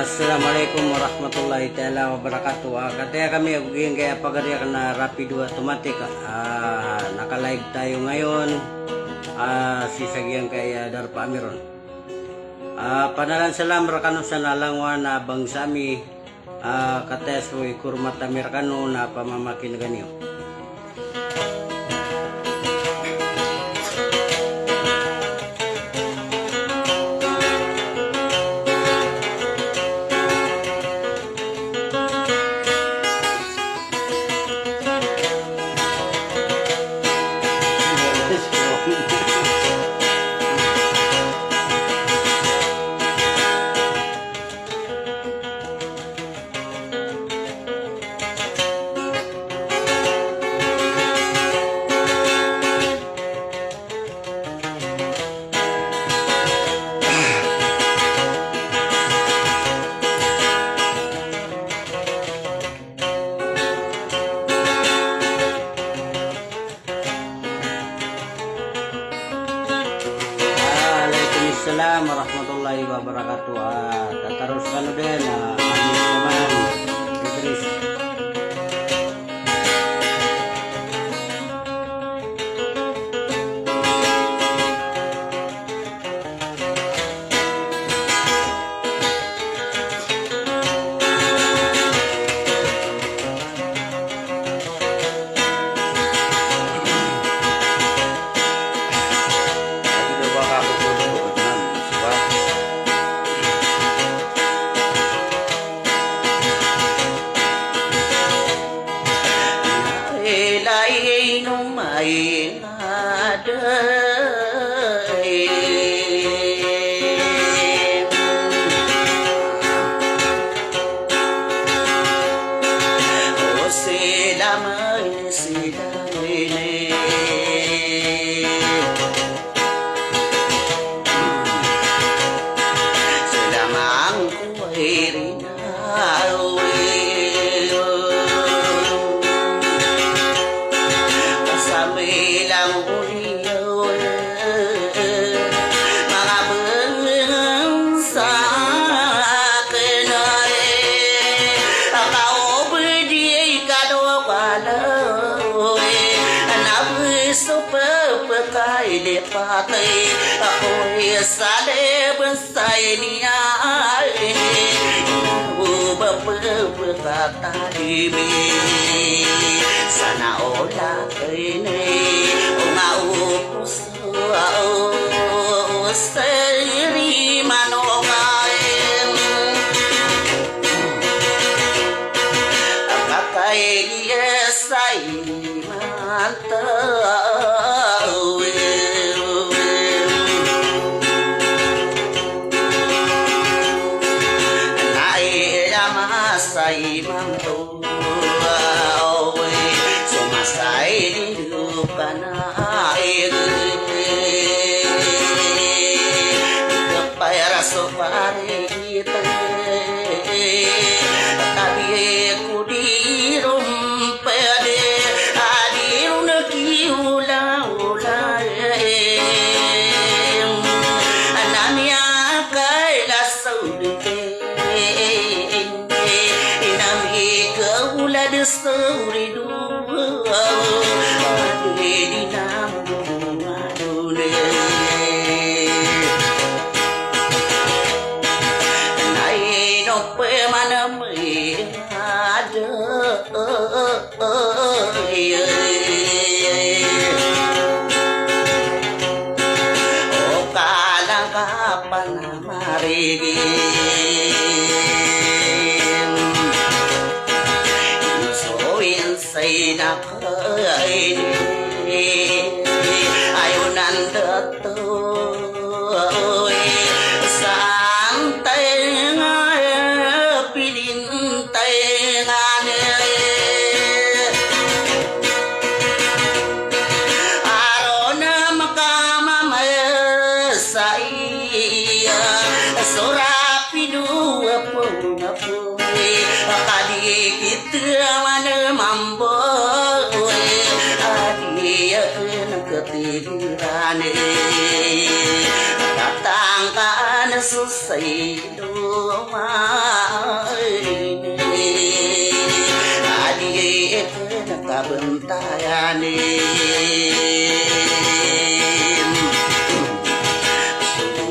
Assalamualaikum warahmatullahi taala wabarakatuh. Kataya kami aguging kaya pagariya na rapido automatic. Naka-live tayo ngayon. Sisagyan kaya Darpa Amiron. Panalan salam rakano sa nalangwa na bangsami. Kataya suy kurmat Amerikano na pamamakin ganyo. Assalamualaikum warahmatullahi wabarakatuh. Tataruskan din manis naman Idris. Ay naday o sila may sila sila mang kuway rin di patay ako'y sali bensay niya ubapagpagtatalibi sana ola kay nay umaupos sari manongain akakay yesay mantap say manto sumasay di panay kapayara so pare kita tabi ku di rompede adiru na kiula ananya kay lasaudi story do di namu adune nai no pe manam ada o kala kapan marigi say na kay ayaw nandatoy santay nga pilintay nga araw na makamamaya sa iya so rapido apo kadikit mambo adiya ketiduran datang susay lumay adi nakabantayan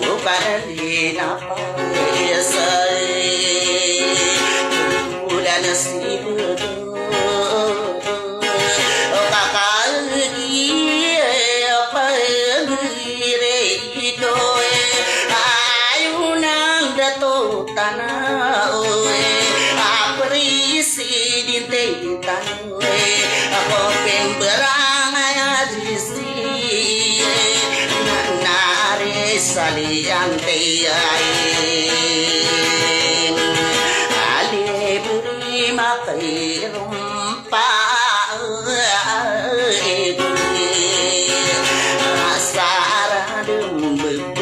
subali na paisay ulan sibudo ako pemberang ajisi nari saliante ali beri makai rumpa asara dembe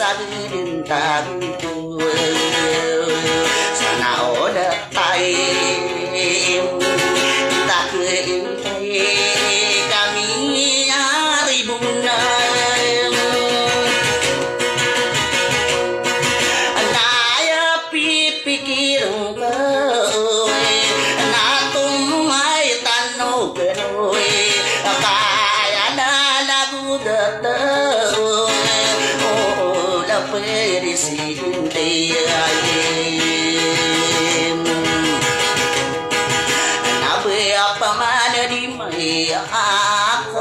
sabihin tayo sana oda tayo tak kami ribunan naya pipikir ko na tumay tanong ko kaya na lagu datang perisinte nabe apa mana di mai aku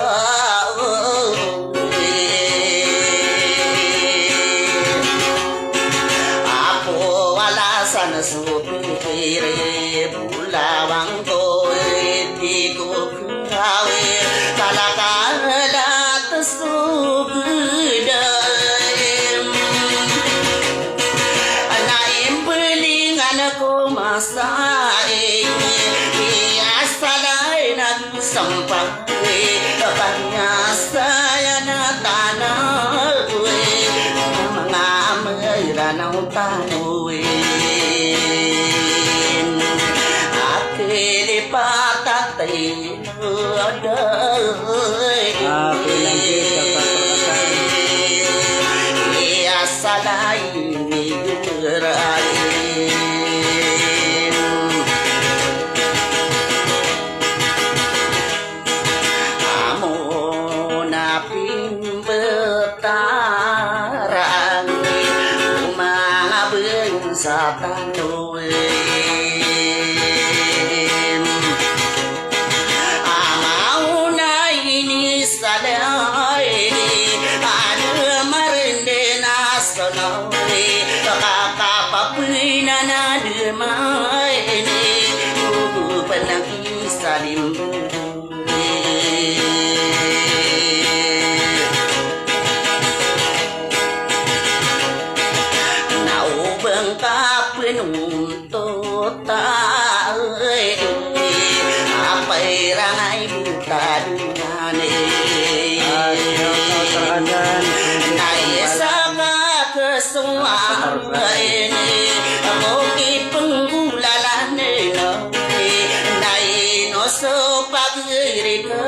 alasan supire bulawang ko di ko kawe kalakala tesuguda masai asalai nag sampai banyak saya na tanah mga mayranau tanui akili patatai ada asalai ni gerai Satan amau na ini sadai ada marende nasanoi kakapapina na demai ku penang salim penuntut apa rangai buta dungane naik sama kesuaan ini koki penggulalan naik noso pagiri ke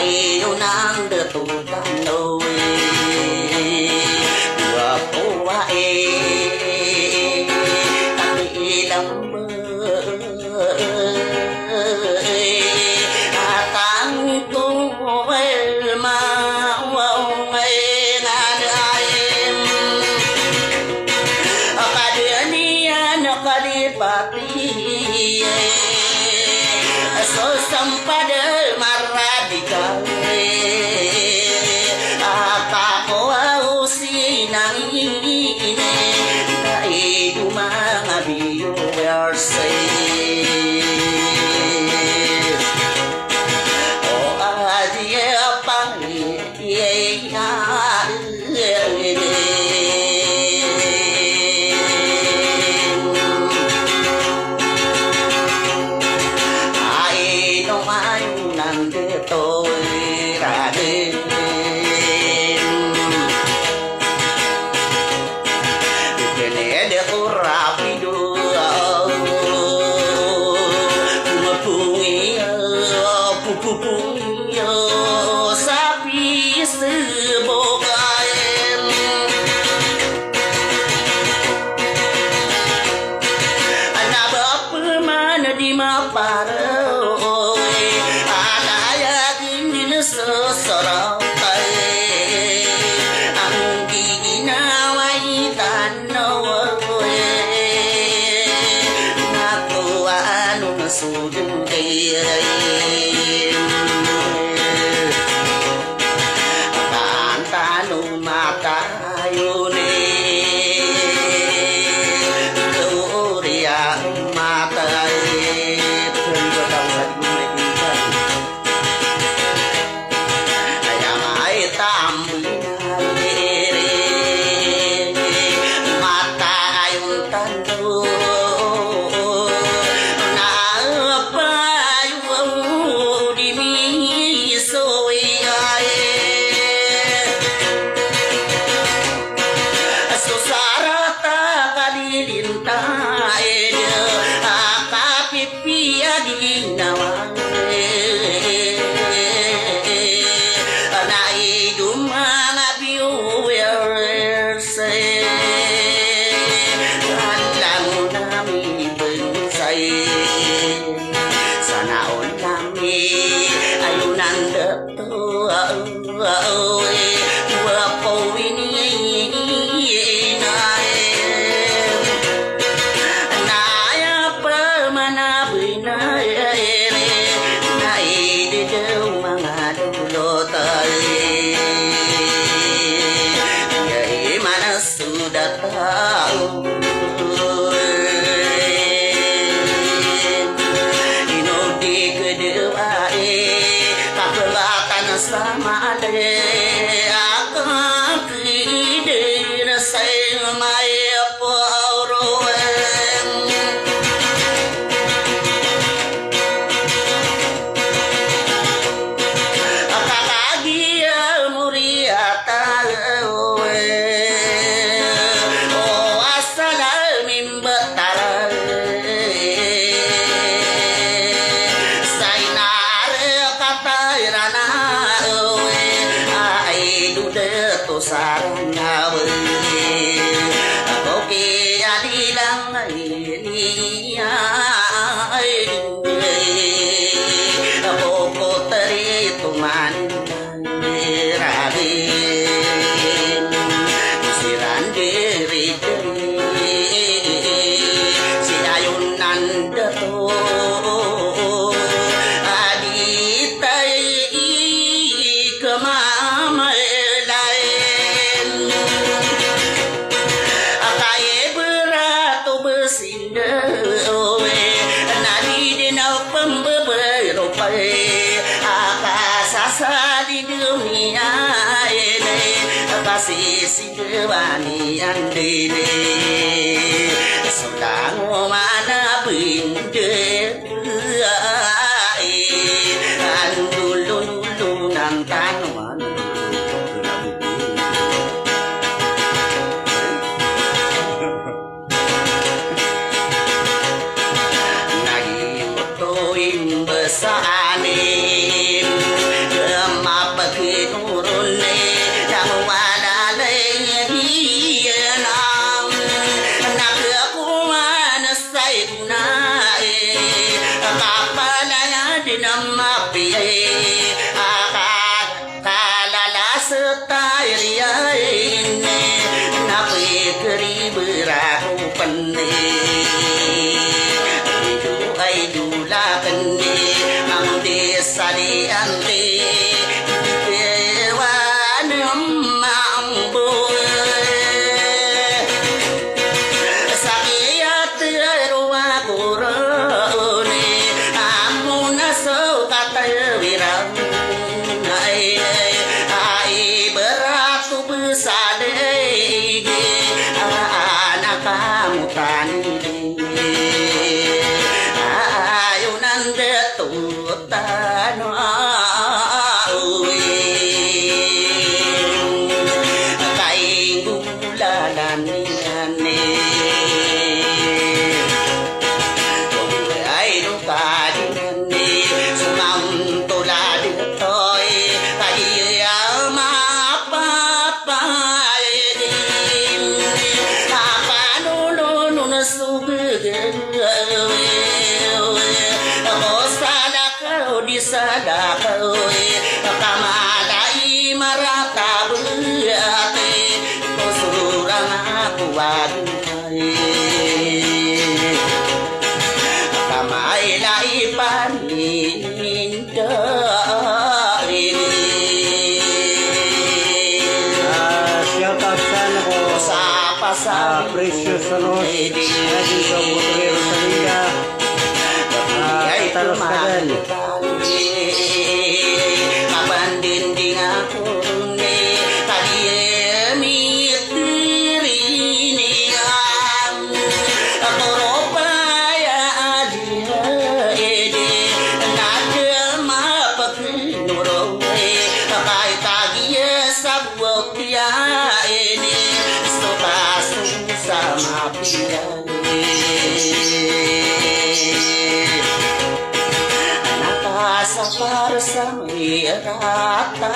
ayo nang detutan tahu ino di kedua kakelatan sama le akan kidir saya mai poroen sarang ngawe ako kaya nilang niya ako ko tari tumanin ralin siran diri si ayun nandato aditay kamamay di dunia ini kasih sidwani andini sedang mana binde dulu nantan mana nagi motoin besane Sadi ante dewan mampu sakit ruang kurone amun so kata wirang ai berat besar anak kamu tani ayunan detutan sadakau kamalai marata berati kosurang aku wadai kamai lai paninda shout out sana ko sa Precious Sonos Naging sa Butero Salida Talos ka din kapandinding ako ni kadiyemit riniyam koropaya adiyede nadama pakinuro kahit tagiye sa buwag niya ini sukasun sa mapiyan sa para sa may rata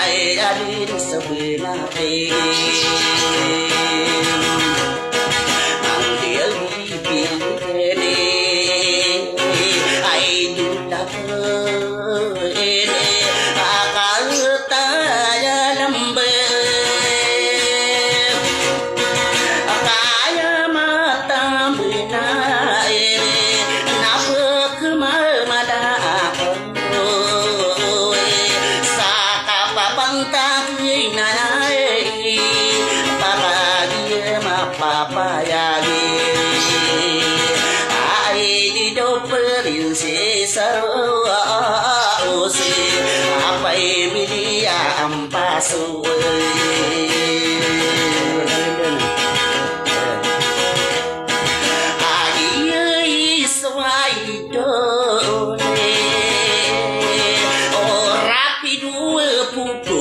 ay alin sa binati ang dialipin ay dulak akalitaya lambe paso ay swai dole oh rapido pupu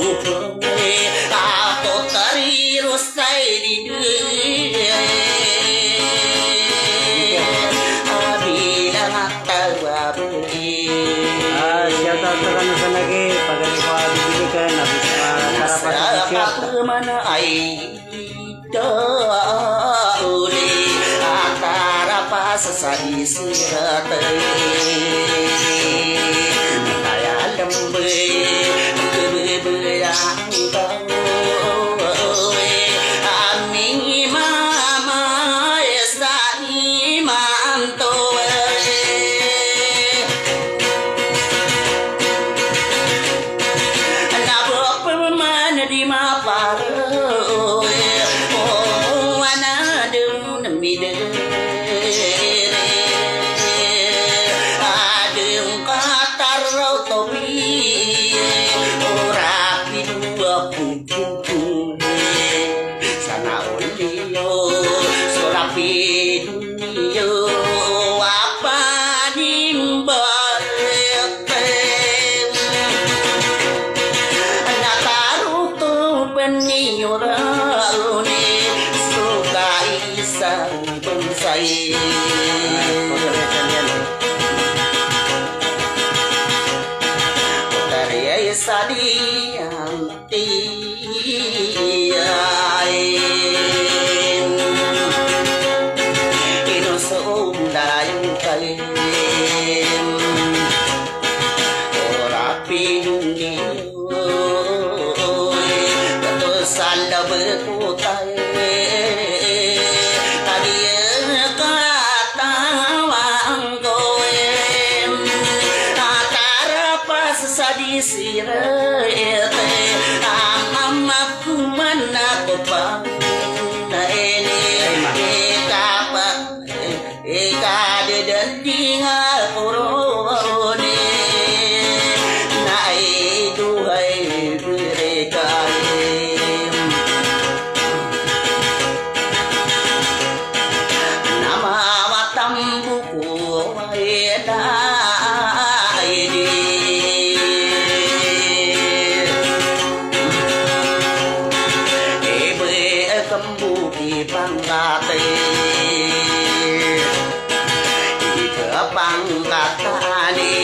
ako tariro say di Shout out sa kano sa lagi pagani ko bibili ka na karapat sa siya. Mana ay dauli akara pa sa sarisirat kaya lambe beberang tahu aming mama sa imanto di maparo oh anadem namide adem katarau topi ora pidua pupu sana olio surapi dunia apa nimbal Niurani sukai sang bonsai Dari sadianti Inusum dayung kain Ora pinungi sanda berputai tadi kata wanggoe atara pas sadi sirete mama kumana kopang ini kapa kade dan dingal korone nai duhai mereka pangkate pangkatane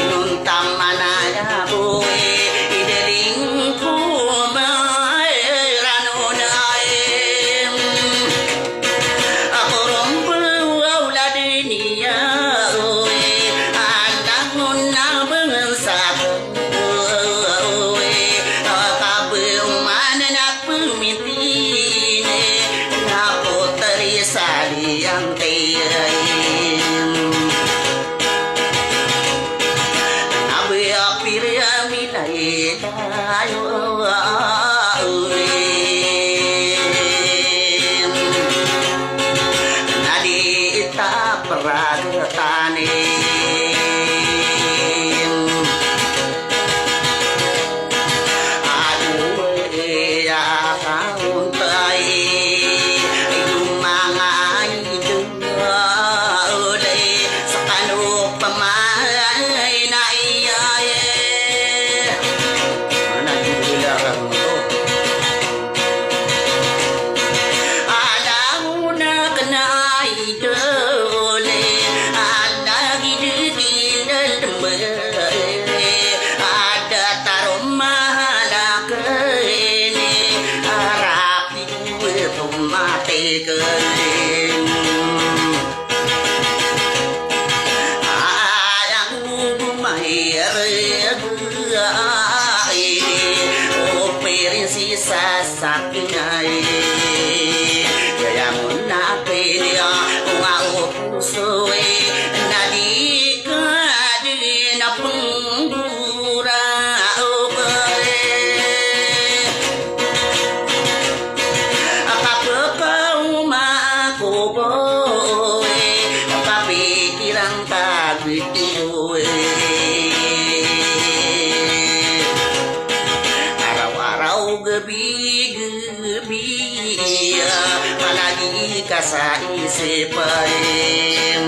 inuntam manaya buwe ideling kumay ranunay ako rompuaw ladiniya anak nun na bangsa yang tirim nabi apir aminai tayo nadi ita pragatane aduh ya kauntai kasa isipain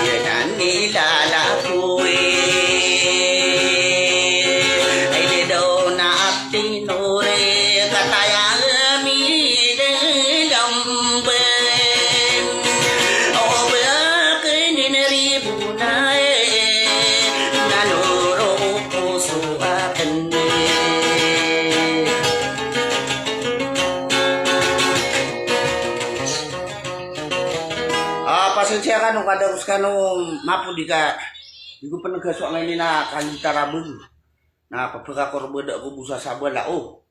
yan ang nilalakuin ay di daw na at tinuri katayang midilambin o bakit ninaribo na nanuro puso akin pasensya ka nung kadarus ka nung mapudi ka. Di ko pa nagkaswa ngayon na kagitarabon. Na papakakorbada ako busa sa bala. Oh,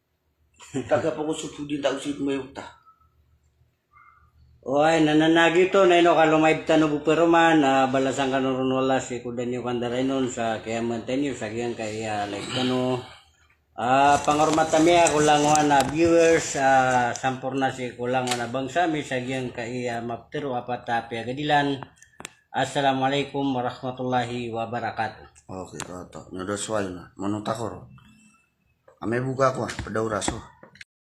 taga pa ko sutudin tao si Mayuta. Oy, nananagi to na ino kalumayb tano buperoman na balasang kanon wala si kudan yung kandaray nun sa kaya mantenyo sa kaya kaya like kano pangormat kami kulangan na viewers sampurna si kulangan na bangsa mi sa kaya kaya maptero apat tapi agadilan. Assalamualaikum warahmatullahi wabarakatuh. Okay, to. Nodoswal na. Manong takor. Ame buka ko, padaw raso.